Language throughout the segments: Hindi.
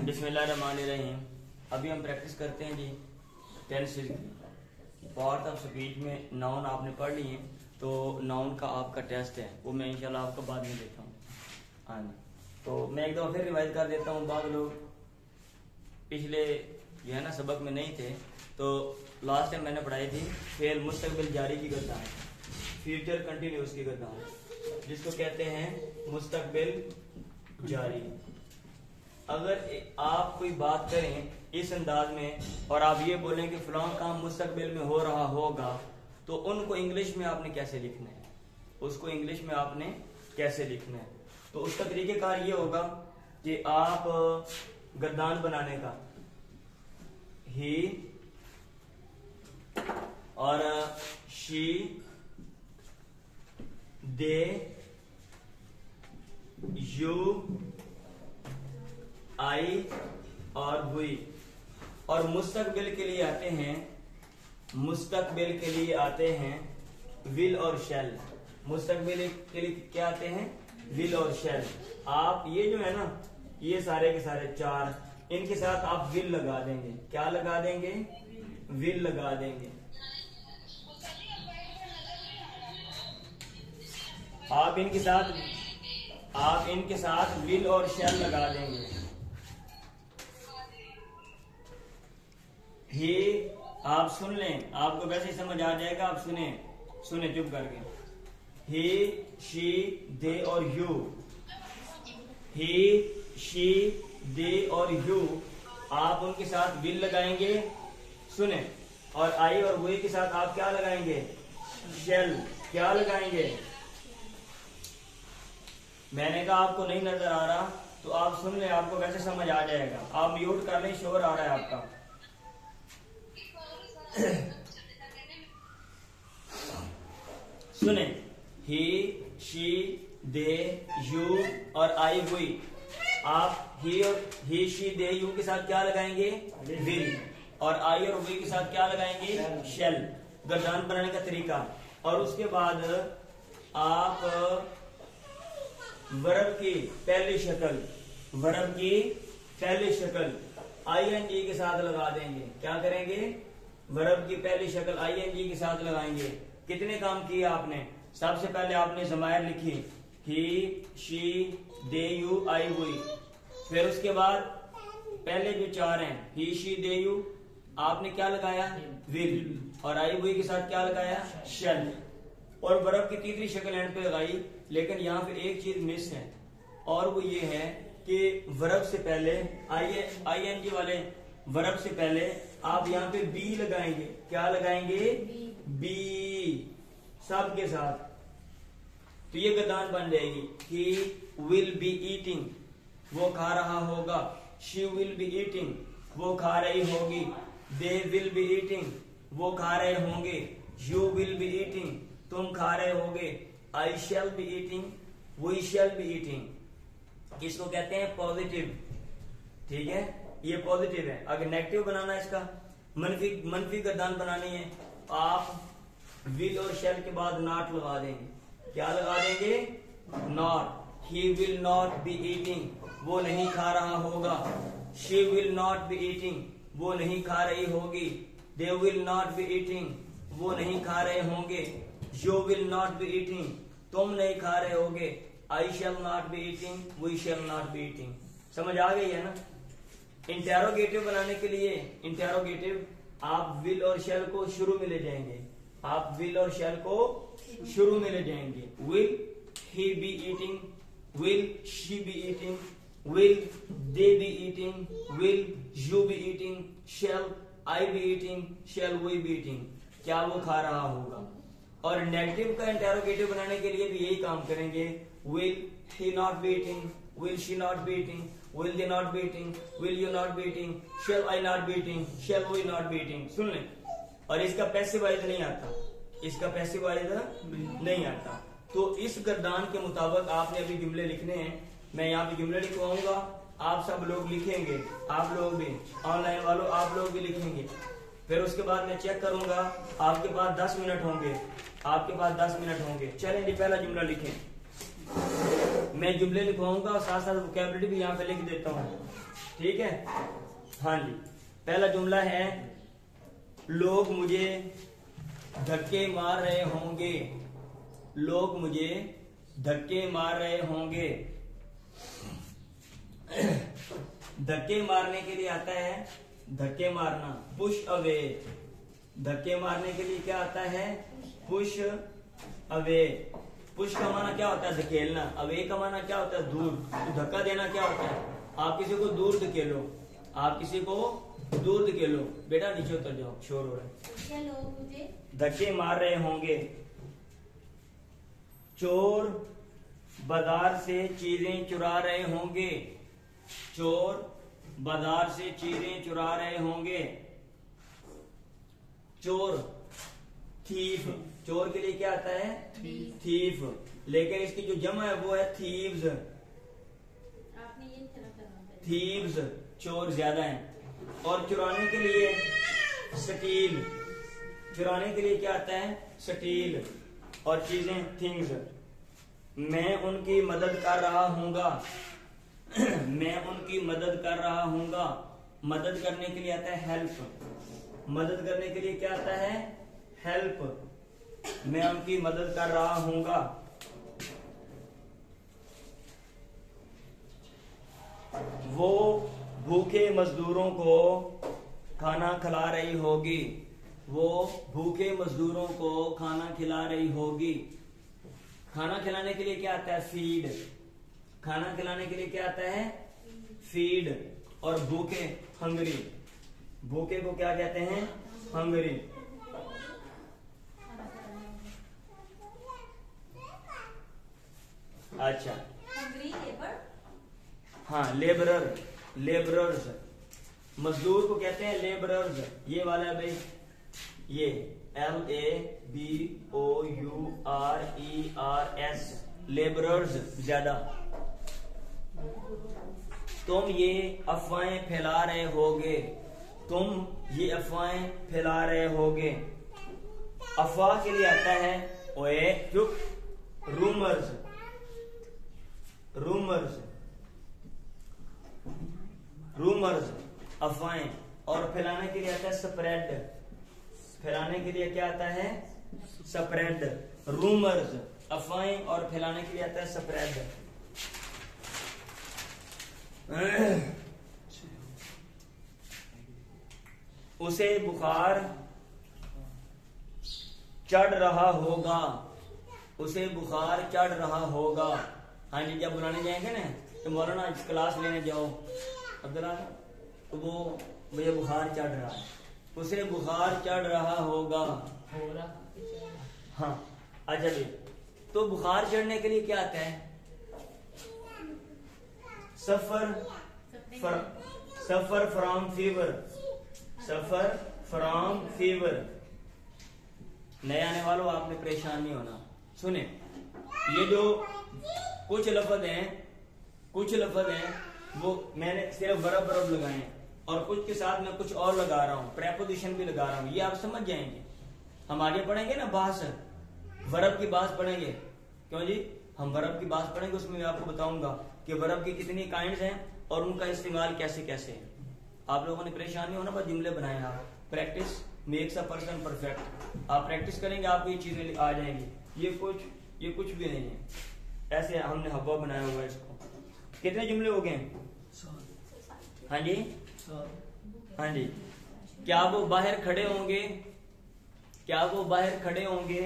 बिस्मिल्लाहिर्रहमानिर्रहीम। अभी हम प्रैक्टिस करते हैं जी टेंसेस की। पार्ट ऑफ स्पीच में नाउन आपने पढ़ लिए, तो नाउन का आपका टेस्ट है, वो मैं इंशाल्लाह आपको बाद में देता हूँ। हाँ जी, तो मैं एक दफ़ा फिर रिवाइज कर देता हूँ। बाद लोग पिछले जो है ना सबक में नहीं थे, तो लास्ट टाइम मैंने पढ़ाई थी फेल मुस्तकबिल जारी की गर्दान, फ्यूचर कंटिन्यूस की गर्दान, जिसको कहते हैं मुस्तकबिल जारी। अगर आप कोई बात करें इस अंदाज में और आप ये बोलें कि फलां काम मुस्तकबिल में हो रहा होगा, तो उनको इंग्लिश में आपने कैसे लिखना है, उसको इंग्लिश में आपने कैसे लिखना है। तो उसका तरीक़ेकार ये होगा कि आप गर्दान बनाने का ही और शी, दे, यू, आई और हुई। और मुस्तकबिल के लिए आते हैं, मुस्तकबिल के लिए आते हैं विल और शैल। मुस्तकबिल के लिए क्या आते हैं? विल और शैल। आप ये जो है ना, ये सारे के सारे चार, इनके साथ आप विल लगा देंगे। क्या लगा देंगे? विल लगा देंगे। आप इनके साथ विल और शैल लगा देंगे। ही आप सुन लें, आपको वैसे ही समझ आ जाएगा, आप सुने चुप करके। ही, शी, दे और यू। ही, शी, दे और यू, आप उनके साथ विल लगाएंगे, सुने। और आई और वे के साथ आप क्या लगाएंगे? शैल। क्या लगाएंगे? मैंने कहा आपको नहीं नजर आ रहा तो आप सुन लें, आपको वैसे समझ आ जाएगा। आप म्यूट कर लें, शोर आ रहा है आपका। सुने, ही, शी, दे, यू और आई, हुई। आप ही, शी, दे, यू के साथ क्या लगाएंगे? विल। और आई और हुई के साथ क्या लगाएंगे? शैल। गर्दान बनाने का तरीका। और उसके बाद आप वर्ब की पहली शक्ल आईएनजी के साथ लगा देंगे। क्या करेंगे? वर्ब की पहली शक्ल आईएनजी के साथ लगाएंगे। कितने काम किए आपने? सबसे पहले आपने ज़मायर लिखी, ही, शी, दे, यू, आई, हुई। फिर उसके बाद पहले जो चार हैं, ही, शी, दे, यू, आपने क्या लगाया? विल। और आई, हुई के साथ क्या लगाया? शैल। और वर्ब की तीसरी शक्ल एंड पे लगाई। लेकिन यहाँ पे एक चीज मिस है, और वो ये है कि वर्ब से पहले आईएनजी वाले वर्ब से पहले आप यहाँ पे बी लगाएंगे। क्या लगाएंगे? बी, सब के साथ। तो ये गर्दान बन जाएगी। ही विल बी ईटिंग, वो खा रहा होगा। शी विल बी ईटिंग, वो खा रही होगी। दे विल बी ईटिंग, वो खा रहे होंगे। यू विल बी ईटिंग, तुम खा रहे होगे। I shall be eating, we shall be eating. किसको कहते हैं? पॉजिटिव। ठीक है, ये पॉजिटिव है। अगर नेगेटिव बनाना है, इसका मनफी गर्दान बनानी है, आप विल और शैल के बाद नॉट लगा देंगे। क्या लगा देंगे? Not. He will not be eating, वो नहीं खा रहा होगा। She will not be eating, वो नहीं खा रही होगी। They will not be eating, वो नहीं खा रहे होंगे। You will not be eating, तुम नहीं खा रहे होगे। I shall not be eating, we shall not be eating. समझ आ गई है ना? इंटेरोगेटिव बनाने के लिए, इंटेरोगेटिव आप विल और शैल को शुरू में ले जाएंगे। आप विल और शैल को शुरू में ले जाएंगे। Will he be eating, will she be eating, will they be eating, will you be eating, shall I be eating, shall we be eating. क्या वो खा रहा होगा? और नेगेटिव का इंटेरोगेटिव बनाने के लिए भी यही काम करेंगे। Will he not be eating, will she not be eating, will they not be eating, will you not be eating, shall I not be eating, shall we not be eating. सुन लें। और इसका पैसिव वॉइस नहीं आता, इसका पैसिव वॉइस नहीं आता। तो इस गर्दान के मुताबिक आपने अभी जुमले लिखने हैं। मैं यहाँ पे जुमले लिखवाऊंगा, आप सब लोग लिखेंगे, आप लोग भी, ऑनलाइन वालों आप लोग भी लिखेंगे। फिर उसके बाद मैं चेक करूंगा, आपके पास 10 मिनट होंगे, आपके पास 10 मिनट होंगे। चलें जी, पहला जुमला लिखें। मैं जुमले लिखवाऊंगा और साथ साथ वोकैबुलरी भी यहाँ पे लिख देता हूँ, ठीक है। हाँ जी, पहला जुमला है, लोग मुझे धक्के मार रहे होंगे। लोग मुझे धक्के मार रहे होंगे। धक्के मारने के लिए आता है धक्के मारना, पुश अवे। धक्के मारने के लिए क्या आता है? Push away. पुश का माना क्या होता है? धकेलना। अवे का माना क्या होता है? दूर। तो धक्का देना क्या होता है? आप किसी को दूर धकेलो, आप किसी को दूर धकेलो। बेटा नीचे उतर जाओ, शोर हो रहा है। क्या लोग मुझे धक्के मार रहे होंगे। चोर बाजार से चीजें चुरा रहे होंगे। चोर बाजार से चीजें चुरा रहे होंगे। चोर, थीफ। चोर के लिए क्या आता है? थीफ। लेकिन इसकी जो जमा है वो है थीव्स। आपने ये चला थीव्स, चोर ज्यादा है। और चुराने के लिए स्टील। चुराने के लिए क्या आता है? स्टील। और चीजें थिंग्स। मैं उनकी मदद कर रहा हूंगा। मैं उनकी मदद कर रहा हूंगा। मदद करने के लिए आता है हेल्प। मदद करने के लिए क्या आता है? हेल्प। मैं उनकी मदद कर रहा हूंगा। वो भूखे मजदूरों को खाना खिला रही होगी। वो भूखे मजदूरों को खाना खिला रही होगी। खाना खिलाने के लिए क्या आता है? फीड। खाना खिलाने के लिए क्या आता है? फीड। और भूखे, हंगरी। भूखे को क्या कहते हैं? हंगरी। अच्छा, लेबर। हाँ, लेबरर, लेबरर्स। मजदूर को कहते हैं लेबरर्स। ये वाला है भाई, ये LABOURERS, लेबरर्स ज्यादा। तुम ये अफवाहें फैला रहे होगे। तुम ये अफवाहें फैला रहे होगे। अफवाह के लिए आता है ओए चुप, रूमर्स। रूमर्स, रूमर्स अफवाहें। और फैलाने के लिए आता है स्प्रेड। फैलाने के लिए क्या आता है? स्प्रेड। रूमर्स अफवाहें, और फैलाने के लिए आता है स्प्रेड। उसे बुखार चढ़ रहा होगा। उसे बुखार चढ़ रहा होगा। हाँ जी, जब बुलाने जाएंगे ना तो मौलाना क्लास लेने जाओ अब्दुल्ला, तो वो मुझे बुखार चढ़ रहा है। उसे बुखार चढ़ रहा होगा। हाँ, अच्छा जी। तो बुखार चढ़ने के लिए क्या आता है? Suffer from fever. Suffer from fever. नए आने वालों, आपने परेशान नहीं होना। सुने, ये जो कुछ लफ्ज हैं वो मैंने सिर्फ बरब लगाए हैं, और कुछ के साथ मैं कुछ और लगा रहा हूँ, प्रेपोजिशन भी लगा रहा हूँ। ये आप समझ जाएंगे। हम आगे पढ़ेंगे ना बास, वर्ब की बात पढ़ेंगे। क्यों जी? हम वर्ब की बात पढ़ेंगे, उसमें मैं आपको बताऊंगा कि वर्ब की कितनी काइंड्स हैं और उनका इस्तेमाल कैसे कैसे है। आप लोगों ने परेशान नहीं होना, बस जुमले बनाए। आप practice makes a person perfect. आप प्रैक्टिस करेंगे, आपको ये चीजें आ जाएंगी। ये कुछ भी नहीं है, ऐसे हमने हवा बनाया हुआ है इसको। कितने जुमले हो गए? हाँ जी, हाँ जी। क्या वो बाहर खड़े होंगे? क्या वो बाहर खड़े होंगे?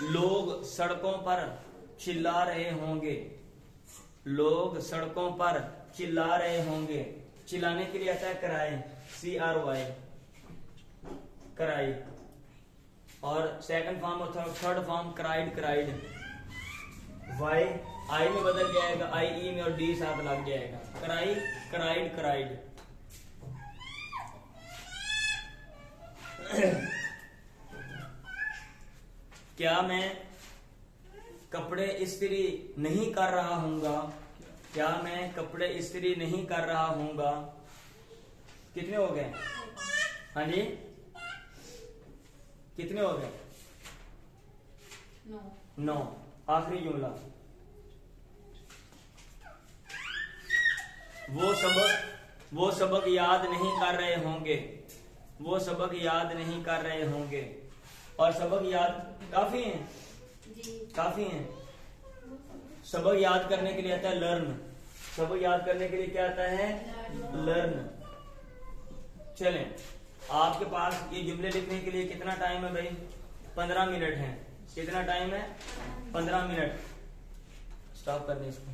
लोग सड़कों पर चिल्ला रहे होंगे। लोग सड़कों पर चिल्ला रहे होंगे। चिल्लाने के लिए आता है कराए, CRY, कराई। और सेकंड फॉर्म और third form cried, cried. Y I में बदल जाएगा, IE में, और D साथ लग जाएगा। कराई, क्राइड, क्राइड। क्या मैं कपड़े इस्त्री नहीं कर रहा हूंगा? क्या मैं कपड़े इस्त्री नहीं कर रहा हूंगा? कितने हो गए? हाँ जी, कितने हो गए? 9 9। आखिरी जुमला, वो सबक याद नहीं कर रहे होंगे, वो सबक याद नहीं कर रहे होंगे। और सबक याद काफी हैं, जी काफी हैं। सबक याद करने के लिए आता है लर्न, सबक याद करने के लिए क्या आता है? लर्न। चलें, आपके पास ये जुमले लिखने के लिए कितना टाइम है भाई? 15 मिनट है। कितना टाइम है? 15 मिनट। स्टॉप कर दें इसको।